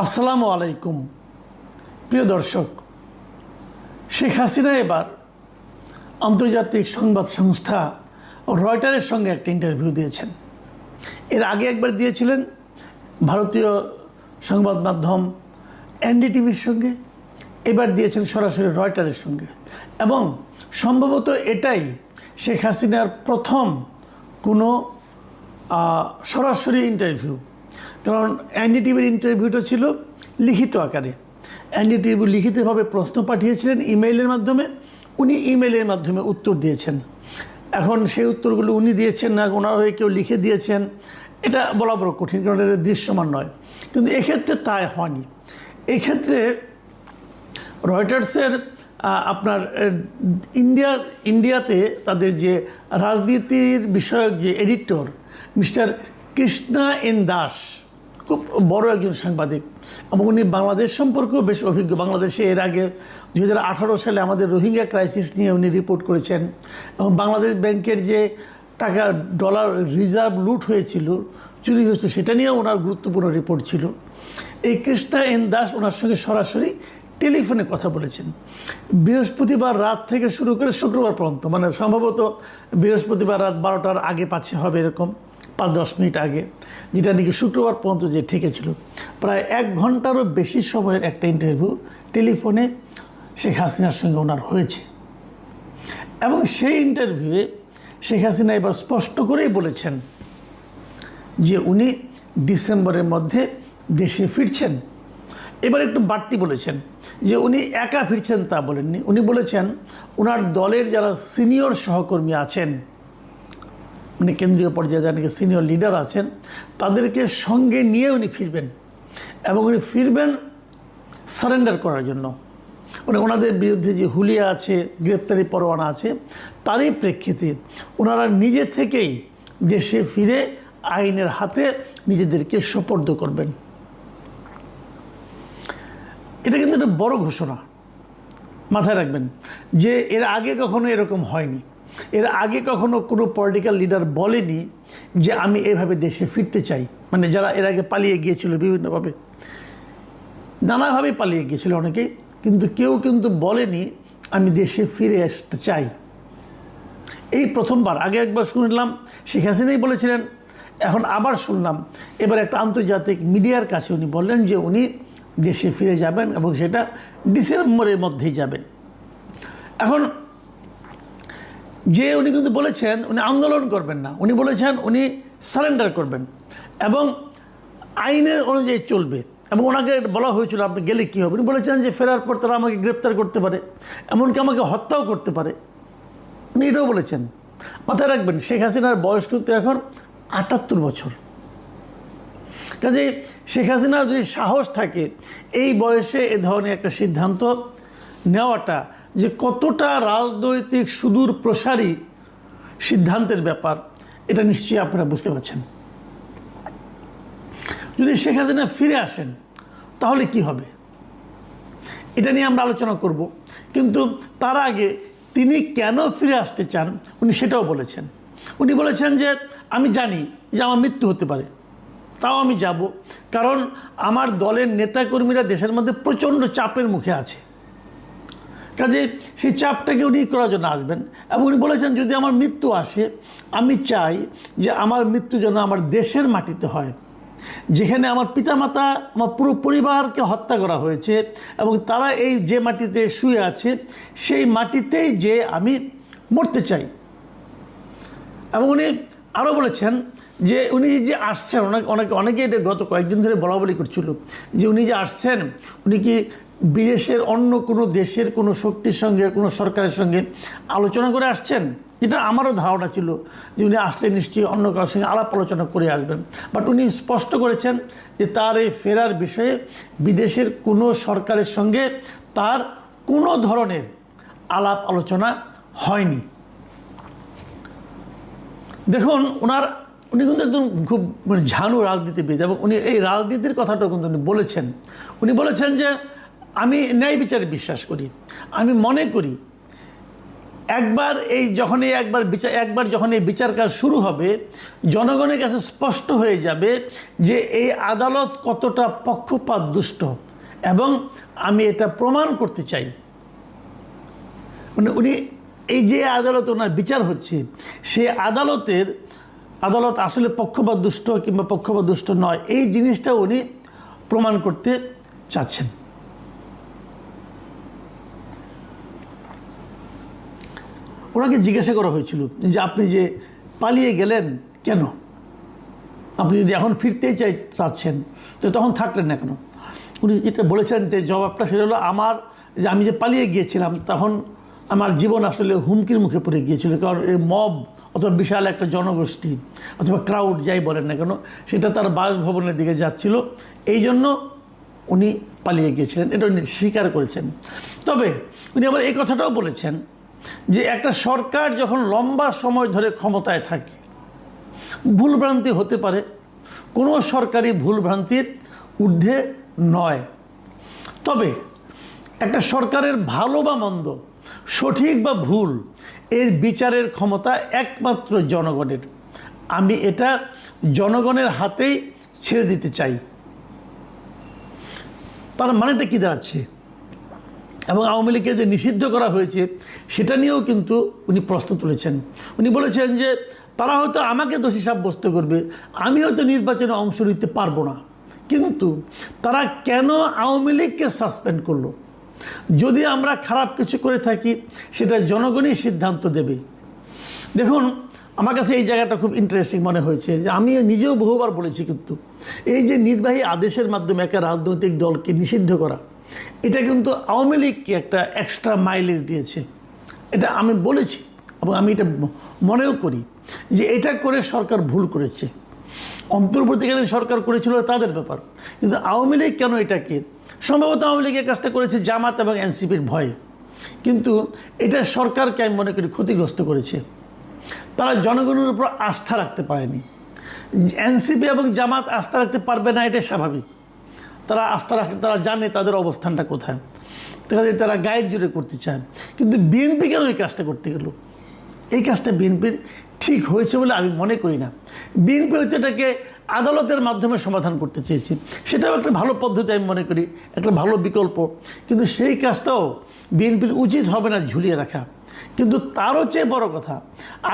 আসসালামু আলাইকুম প্রিয় দর্শক, শেখ হাসিনা এবার আন্তর্জাতিক সংবাদ সংস্থা রয়টারের সঙ্গে একটা ইন্টারভিউ দিয়েছেন। এর আগে একবার দিয়েছিলেন ভারতীয় সংবাদ মাধ্যম এনডিটিভির সঙ্গে, এবার দিয়েছেন সরাসরি রয়টারের সঙ্গে। এবং সম্ভবত এটাই শেখ হাসিনার প্রথম কোনো সরাসরি ইন্টারভিউ, কারণ এনডিটিভির ইন্টারভিউটা ছিল লিখিত আকারে। এনডিটিভি লিখিতভাবে প্রশ্ন পাঠিয়েছিলেন ইমেইলের মাধ্যমে, উনি ইমেইলের মাধ্যমে উত্তর দিয়েছেন। এখন সেই উত্তরগুলো উনি দিয়েছেন না ওনার হয়ে কেউ লিখে দিয়েছেন, এটা বলা বড় কঠিন, কারণ এটা দৃশ্যমান নয়। কিন্তু এক্ষেত্রে তাই হয়নি। এক্ষেত্রে রয়টার্সের আপনার ইন্ডিয়াতে তাদের যে রাজনীতির বিষয়ক যে editor mister Krishna N Das, খুব বড় একজন সাংবাদিক এবং উনি বাংলাদেশ সম্পর্কেও বেশ অভিজ্ঞ। বাংলাদেশে এর আগে 2018 সালে আমাদের রোহিঙ্গা ক্রাইসিস নিয়ে উনি রিপোর্ট করেছেন, এবং বাংলাদেশ ব্যাংকের যে টাকা ডলার রিজার্ভ লুট হয়েছিল, চুরি হয়েছে, সেটা নিয়েও ওনার গুরুত্বপূর্ণ রিপোর্ট ছিল। এই কৃষ্ণা এন দাস ওনার সঙ্গে সরাসরি টেলিফোনে কথা বলেছেন বৃহস্পতিবার রাত থেকে শুরু করে শুক্রবার পর্যন্ত, মানে সম্ভবত বৃহস্পতিবার রাত 12টার আগে পাচ্ছে হবে, এরকম 5-10 মিনিট আগে, যেটা নাকি শুক্রবার পর্যন্ত যে ঠেকেছিল। প্রায় 1 ঘন্টারও বেশি সময়ের একটা ইন্টারভিউ টেলিফোনে শেখ হাসিনার সঙ্গে ওনার হয়েছে। এবং সেই ইন্টারভিউয়ে শেখ হাসিনা এবার স্পষ্ট করেই বলেছেন যে উনি ডিসেম্বরের মধ্যে দেশে ফিরছেন। এবার একটু বাড়তি বলেছেন যে উনি একা ফিরছেন তা বলেননি, উনি বলেছেন ওনার দলের যারা সিনিয়র সহকর্মী আছেন, মানে কেন্দ্রীয় পর্যায়ে যারা নাকি সিনিয়র লিডার আছেন, তাদেরকে সঙ্গে নিয়ে উনি ফিরবেন। এবং উনি ফিরবেন সারেন্ডার করার জন্য, মানে ওনাদের বিরুদ্ধে যে হুলিয়া আছে, গ্রেপ্তারি পরোয়ানা আছে, তারই প্রেক্ষিতে ওনারা নিজে থেকেই দেশে ফিরে আইনের হাতে নিজেদেরকে সোপর্দ করবেন। এটা কিন্তু একটা বড় ঘোষণা, মাথায় রাখবেন যে এর আগে কখনো এরকম হয়নি। এর আগে কখনো কোনো পলিটিক্যাল লিডার বলেনি যে আমি এভাবে দেশে ফিরতে চাই, মানে যারা এর আগে পালিয়ে গিয়েছিল বিভিন্নভাবে, নানাভাবে পালিয়ে গিয়েছিল অনেকেই, কিন্তু কেউ কিন্তু বলেনি আমি দেশে ফিরে আসতে চাই। এই প্রথমবার, আগে একবার শুনলাম শেখ হাসিনাই বলেছিলেন, এখন আবার শুনলাম এবার একটা আন্তর্জাতিক মিডিয়ার কাছে উনি বললেন যে উনি দেশে ফিরে যাবেন এবং সেটা ডিসেম্বরের মধ্যেই যাবেন। এখন যে উনি কিন্তু বলেছেন উনি আন্দোলন করবেন না, উনি বলেছেন উনি সারেন্ডার করবেন এবং আইনের অনুযায়ী চলবে। এবং ওনাকে বলা হয়েছিল আপনি গেলে কী হবে, উনি বলেছেন যে ফেরার পর তারা আমাকে গ্রেপ্তার করতে পারে, এমনকি আমাকে হত্যাও করতে পারে, উনি এটাও বলেছেন। মাথায় রাখবেন শেখ হাসিনার বয়স কিন্তু এখন 78 বছর। কাজে শেখ হাসিনার যদি সাহস থাকে এই বয়সে এ ধরনের একটা সিদ্ধান্ত নেওয়াটা যে কতটা রাজনৈতিক সুদূর প্রসারী সিদ্ধান্তের ব্যাপার, এটা নিশ্চয়ই আপনারা বুঝতে পারছেন। যদি শেখ হাসিনা ফিরে আসেন তাহলে কি হবে, এটা নিয়ে আমরা আলোচনা করব। কিন্তু তার আগে তিনি কেন ফিরে আসতে চান উনি সেটাও বলেছেন। উনি বলেছেন যে আমি জানি যে আমার মৃত্যু হতে পারে, তাও আমি যাব, কারণ আমার দলের নেতাকর্মীরা দেশের মধ্যে প্রচণ্ড চাপের মুখে আছে। কাজে সেই চাপটাকে উনি করার জন্য আসবেন। এবং উনি বলেছেন যদি আমার মৃত্যু আসে, আমি চাই যে আমার মৃত্যু যেন আমার দেশের মাটিতে হয়, যেখানে আমার পিতামাতা, আমার পুরো পরিবারকে হত্যা করা হয়েছে এবং তারা এই যে মাটিতে শুয়ে আছে সেই মাটিতেই যে আমি মরতে চাই। এবং উনি আরও বলেছেন যে উনি যে আসছেন, অনেকে এটা গত কয়েকদিন ধরে বলা বলি করছিল যে উনি যে আসছেন উনি কি বিদেশের অন্য কোনো দেশের কোনো শক্তির সঙ্গে, কোনো সরকারের সঙ্গে আলোচনা করে আসছেন, যেটা আমারও ধারণা ছিল যে উনি আসলে নিশ্চয়ই অন্য কারোর সঙ্গে আলাপ আলোচনা করে আসবেন। বাট উনি স্পষ্ট করেছেন যে তার এই ফেরার বিষয়ে বিদেশের কোনো সরকারের সঙ্গে তার কোনো ধরনের আলাপ আলোচনা হয়নি। দেখুন উনি কিন্তু একদম খুব ঝানু রাজনীতিবিদ এবং উনি এই রাজনীতির কথাটাও কিন্তু উনি বলেছেন। উনি বলেছেন যে আমি ন্যায় বিচারে বিশ্বাস করি, আমি মনে করি একবার যখন এই বিচার কাজ শুরু হবে, জনগণের কাছে স্পষ্ট হয়ে যাবে যে এই আদালত কতটা পক্ষপাত দুষ্ট, এবং আমি এটা প্রমাণ করতে চাই। মানে উনি এই যে আদালত ওনার বিচার হচ্ছে, সেই আদালত আসলে পক্ষপাত দুষ্ট কিংবা পক্ষপাত দুষ্ট নয়, এই জিনিসটা উনি প্রমাণ করতে চাচ্ছেন। ওনাকে জিজ্ঞাসা করা হয়েছিল যে আপনি যে পালিয়ে গেলেন কেন, আপনি যদি এখন ফিরতেই চাচ্ছেন তো তখন থাকলেন না কেন? উনি যেটা বলেছেন যে জবাবটা সেটা হলো, আমি যে পালিয়ে গিয়েছিলাম তখন আমার জীবন আসলে হুমকির মুখে পড়ে গিয়েছিল, কারণ এই মব অথবা বিশাল একটা জনগোষ্ঠী অথবা ক্রাউড যাই বলেন না কেন, সেটা তার বাসভবনের দিকে যাচ্ছিল, এই জন্য উনি পালিয়ে গিয়েছিলেন, এটা উনি স্বীকার করেছেন। তবে উনি আবার এই কথাটাও বলেছেন যে একটা সরকার যখন লম্বা সময় ধরে ক্ষমতায় থাকে, ভুলভ্রান্তি হতে পারে, কোনো সরকারি ভুলভ্রান্তির ঊর্ধ্বে নয়। তবে একটা সরকারের ভালো বা মন্দ, সঠিক বা ভুল, এর বিচারের ক্ষমতা একমাত্র জনগণের। আমি এটা জনগণের হাতেই ছেড়ে দিতে চাই। তার মানেটা কী দাঁড়াচ্ছে? এবং আওয়ামী লীগকে যে নিষিদ্ধ করা হয়েছে সেটা নিয়েও কিন্তু উনি প্রশ্ন তুলেছেন। উনি বলেছেন যে তারা হয়তো আমাকে দোষী সাব্যস্ত করবে, আমি হয়তো নির্বাচনে অংশ নিতে পারবো না, কিন্তু তারা কেন আওয়ামী লীগকে সাসপেন্ড করলো? যদি আমরা খারাপ কিছু করে থাকি সেটা জনগণই সিদ্ধান্ত দেবে। দেখুন, আমার কাছে এই জায়গাটা খুব ইন্টারেস্টিং মনে হয়েছে যে আমি নিজেও বহুবার বলেছি, কিন্তু এই যে নির্বাহী আদেশের মাধ্যমে একটা রাজনৈতিক দলকে নিষিদ্ধ করা, এটা কিন্তু আওয়ামী লীগকে একটা এক্সট্রা মাইলেজ দিয়েছে। এটা আমি বলেছি এবং আমি এটা মনেও করি যে এটা করে সরকার ভুল করেছে। অন্তর্বর্তীকালীন সরকার করেছিল তাদের ব্যাপার, কিন্তু আওয়ামী লীগ কেন এটাকে, সম্ভবত আওয়ামী লীগের কাজটা করেছে জামাত এবং এনসিপির ভয়ে, কিন্তু এটা সরকারকে আমি মনে করি ক্ষতিগ্রস্ত করেছে। তারা জনগণের উপর আস্থা রাখতে পারেনি। এনসিপি এবং জামাত আস্থা রাখতে পারবে না, এটা স্বাভাবিক। তারা আস্থা রাখে, তারা জানে তাদের অবস্থানটা কোথায়, তারা গাইড জুড়ে করতে চায়। কিন্তু বিএনপি কেন এই কাজটা করতে গেল? এই কাজটা বিএনপির ঠিক হয়েছে বলে আমি মনে করি না। বিএনপি হয়তো এটাকে আদালতের মাধ্যমে সমাধান করতে চেয়েছি, সেটাও একটা ভালো পদ্ধতি আমি মনে করি, একটা ভালো বিকল্প, কিন্তু সেই কাজটাও বিএনপির উচিত হবে না ঝুলিয়ে রাখা। কিন্তু তারও চেয়ে বড় কথা,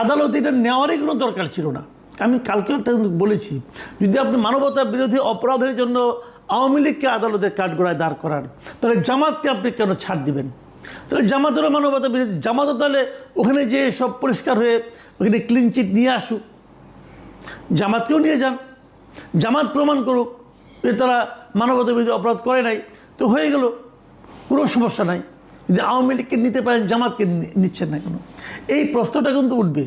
আদালত এটা নেওয়ারই কোনো দরকার ছিল না। আমি কালকে একটা বলেছি, যদি আপনি মানবতা বিরোধী অপরাধের জন্য আওয়ামী লীগকে আদালতের কাঠগড়ায় দাঁড় করান, তাহলে জামাতকে আপনি কেন ছাড় দিবেন? তাহলে জামাতেরও মানবতা বিরোধী, জামাতও তাহলে ওখানে যে সব পরিষ্কার হয়ে ওখানে ক্লিন চিট নিয়ে আসুক, জামাতকেও নিয়ে যান, জামাত প্রমাণ করুক যে তারা মানবতা বিরোধী অপরাধ করে নাই, তো হয়ে গেল, কোনো সমস্যা নাই। যদি আওয়ামী লীগকে নিতে পারেন, জামাতকে নিচ্ছেন না কেন? এই প্রশ্নটা কিন্তু উঠবে।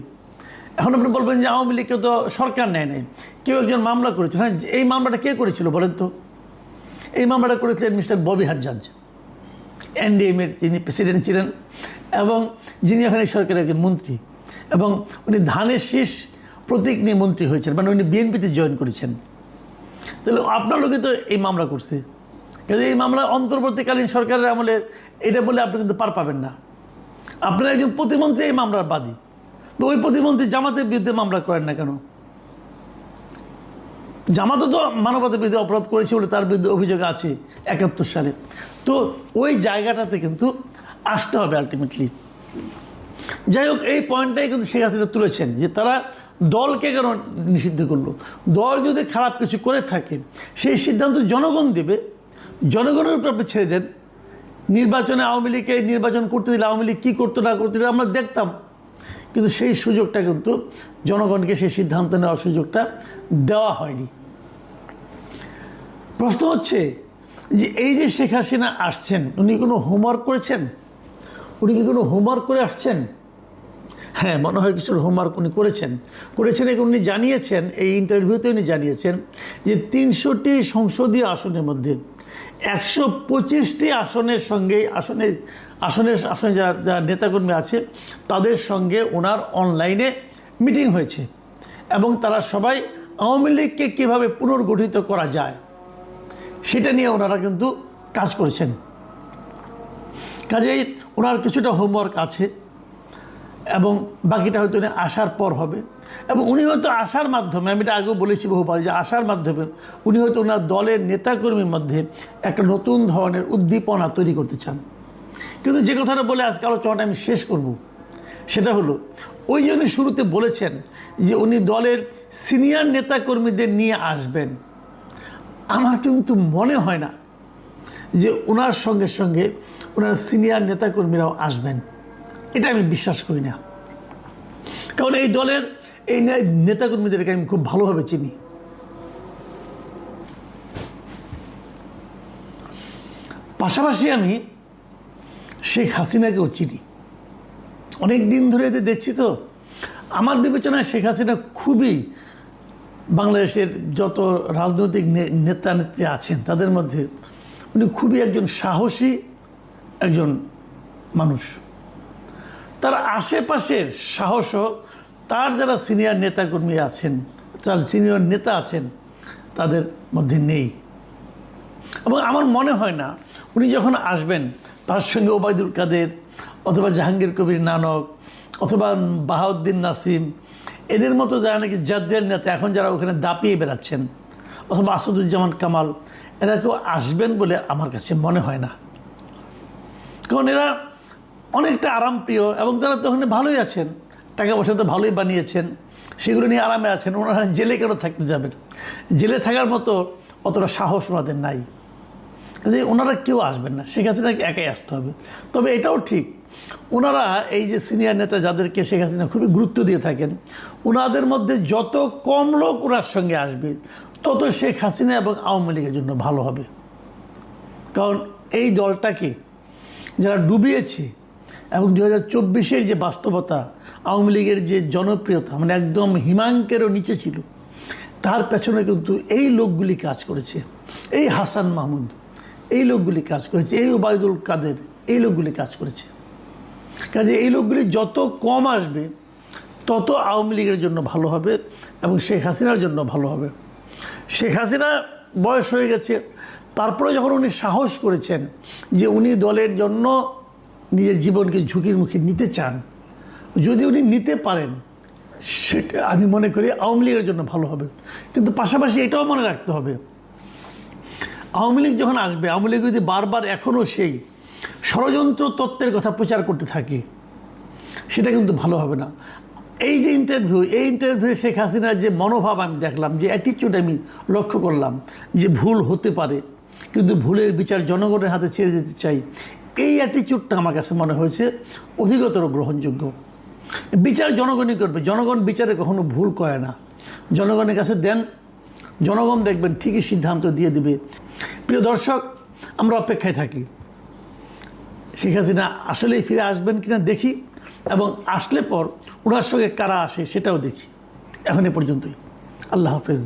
এখন আপনি বলবেন যে আওয়ামী লীগকে তো সরকার নেয় নাই, কেউ একজন মামলা করেছিল। হ্যাঁ, এই মামলাটা কে করেছিল বলেন তো? এই মামলাটা করেছিলেন মিস্টার ববি হাজ্জাজ, এনডিএমের যিনি প্রেসিডেন্ট ছিলেন এবং যিনি এখন এই সরকারের একজন মন্ত্রী, এবং উনি ধানের শীষ প্রতীক নিয়ে মন্ত্রী হয়েছেন, মানে উনি বিএনপিতে জয়েন করেছেন। তাহলে আপনার লোকে তো এই মামলা করছে, কিন্তু এই মামলা অন্তর্বর্তীকালীন সরকারের আমলে, এটা বলে আপনি কিন্তু পার পাবেন না। আপনার একজন প্রতিমন্ত্রী এই মামলার বাদী, তো ওই প্রতিমন্ত্রী জামাতের বিরুদ্ধে মামলা করেন না কেন? জামাতও তো মানবতা বিরোধী অপরাধ করেছে বলে তার বিরুদ্ধে অভিযোগ আছে 71 সালে। তো ওই জায়গাটাতে কিন্তু আসতে হবে আলটিমেটলি। যাই হোক, এই পয়েন্টটাই কিন্তু শেখ হাসিনা তুলেছেন যে তারা দলকে কেন নিষিদ্ধ করলো। দল যদি খারাপ কিছু করে থাকে সেই সিদ্ধান্ত জনগণ দেবে, জনগণের উপর আপনি ছেড়ে দেন। নির্বাচনে আওয়ামী লীগকে নির্বাচন করতে দিলে আওয়ামী লীগ কী করতো না করতে দিলে আমরা দেখতাম, কিন্তু সেই সুযোগটা কিন্তু জনগণকে সেই সিদ্ধান্ত নেওয়ার সুযোগটা দেওয়া হয়নি। প্রশ্ন হচ্ছে যে এই যে শেখ হাসিনা আসছেন, উনি কোনো হোমওয়ার্ক করেছেন? উনি কি কোনো হোমওয়ার্ক করে আসছেন? হ্যাঁ, মনে হয় কিছুর হোমওয়ার্ক উনি করেছেন। উনি জানিয়েছেন, এই ইন্টারভিউতে উনি জানিয়েছেন যে 300টি সংসদীয় আসনের মধ্যে 125টি আসনের সঙ্গে আসনে যারা নেতাকর্মী আছে তাদের সঙ্গে ওনার অনলাইনে মিটিং হয়েছে, এবং তারা সবাই আওয়ামী লীগকে কীভাবে পুনর্গঠিত করা যায় সেটা নিয়ে ওনারা কিন্তু কাজ করেছেন। কাজেই ওনার কিছুটা হোমওয়ার্ক আছে। এবং বাকিটা হয়তো উনি আসার পর হবে। এবং উনি হয়তো আসার মাধ্যমে, আমি এটা আগেও বলেছি বহুবার, যে আসার মাধ্যমে উনি হয়তো ওনার দলের নেতাকর্মীর মধ্যে একটা নতুন ধরনের উদ্দীপনা তৈরি করতে চান। কিন্তু যে কথাটা বলে আজকে আলোচনাটা আমি শেষ করব, সেটা হলো ওই যে উনি শুরুতে বলেছেন যে উনি দলের সিনিয়র নেতাকর্মীদের নিয়ে আসবেন। আমার কিন্তু মনে হয় না যে ওনার সঙ্গে সঙ্গে ওনার সিনিয়র নেতাকর্মীরাও আসবেন, এটা আমি বিশ্বাস করি না। কারণ এই দলের এই নেতাকর্মীদেরকে আমি খুব ভালোভাবে চিনি। পাশাপাশি আমি শেখ হাসিনাকেও চিনি, অনেক দিন ধরে এতে দেখছি। তো আমার বিবেচনায় শেখ হাসিনা খুবই বাংলাদেশের যত রাজনৈতিক নেতা নেত্রী আছেন তাদের মধ্যে উনি খুবই একজন সাহসী একজন মানুষ। তার আশেপাশের সাহসও তার যারা সিনিয়র নেতাকর্মী আছেন, যারা সিনিয়র নেতা আছেন তাদের মধ্যে নেই। এবং আমার মনে হয় না উনি যখন আসবেন তার সঙ্গে ওবায়দুল কাদের অথবা জাহাঙ্গীর কবির নানক অথবা বাহাউদ্দিন নাসিম এদের মতো যারা নাকি জাতীয় নেতা এখন যারা ওখানে দাপিয়ে বেড়াচ্ছেন, অথবা আসাদুজ্জামান কামাল, এরা কেউ আসবেন বলে আমার কাছে মনে হয় না। কারণ এরা অনেকটা আরামপ্রিয় এবং তারা তো ওখানে ভালোই আছেন, টাকা পয়সা তো ভালোই বানিয়েছেন, সেগুলো নিয়ে আরামে আছেন। ওনারা জেলে কেন থাকতে যাবেন? জেলে থাকার মতো অতটা সাহস ওনাদের নাই, যে ওনারা কেউ আসবেন না, শেখ হাসিনাকে একাই আসতে হবে। তবে এটাও ঠিক, ওনারা এই যে সিনিয়র নেতা যাদেরকে শেখ হাসিনা খুবই গুরুত্ব দিয়ে থাকেন, ওনাদের মধ্যে যত কম লোক ওনার সঙ্গে আসবে তত শেখ হাসিনা এবং আওয়ামী লীগের জন্য ভালো হবে। কারণ এই দলটাকে যারা ডুবিয়েছে এবং 2024-এর যে বাস্তবতা, আওয়ামী লীগের যে জনপ্রিয়তা মানে একদম হিমাঙ্কেরও নিচে ছিল, তার পেছনে কিন্তু এই লোকগুলি কাজ করেছে। এই হাসান মাহমুদ, এই লোকগুলি কাজ করেছে, এই ওবায়দুল কাদের, এই লোকগুলি কাজ করেছে। কাজে এই লোকগুলি যত কম আসবে তত আওয়ামী লীগের জন্য ভালো হবে এবং শেখ হাসিনার জন্য ভালো হবে। শেখ হাসিনা বয়স হয়ে গেছে, তারপরে যখন উনি সাহস করেছেন যে উনি দলের জন্য নিজের জীবনকে ঝুঁকির মুখে নিতে চান, যদি উনি নিতে পারেন সেটা আমি মনে করি আওয়ামী লীগের জন্য ভালো হবে। কিন্তু পাশাপাশি এটাও মনে রাখতে হবে, আওয়ামী লীগ যখন আসবে, আওয়ামী লীগ যদি বারবার এখনও সেই ষড়যন্ত্র তত্ত্বের কথা প্রচার করতে থাকে, সেটা কিন্তু ভালো হবে না। এই যে ইন্টারভিউ শেখ হাসিনার যে মনোভাব আমি দেখলাম, যে অ্যাটিচিউড আমি লক্ষ্য করলাম, যে ভুল হতে পারে কিন্তু ভুলের বিচার জনগণের হাতে ছেড়ে দিতে চাই, এই অ্যাটিচিউডটা আমার কাছে মনে হয়েছে অধিকতর গ্রহণযোগ্য। বিচার জনগণই করবে, জনগণ বিচারে কখনো ভুল করে না। জনগণের কাছে দেন, জনগণ দেখবেন ঠিকই সিদ্ধান্ত দিয়ে দিবে। প্রিয় দর্শক, আমরা অপেক্ষায় থাকি শেখ হাসিনা আসলেই ফিরে আসবেন কিনা দেখি, এবং আসলে পর ওনার সঙ্গে কারা আসে সেটাও দেখি। এখন এ পর্যন্তই। আল্লাহ হাফেজ।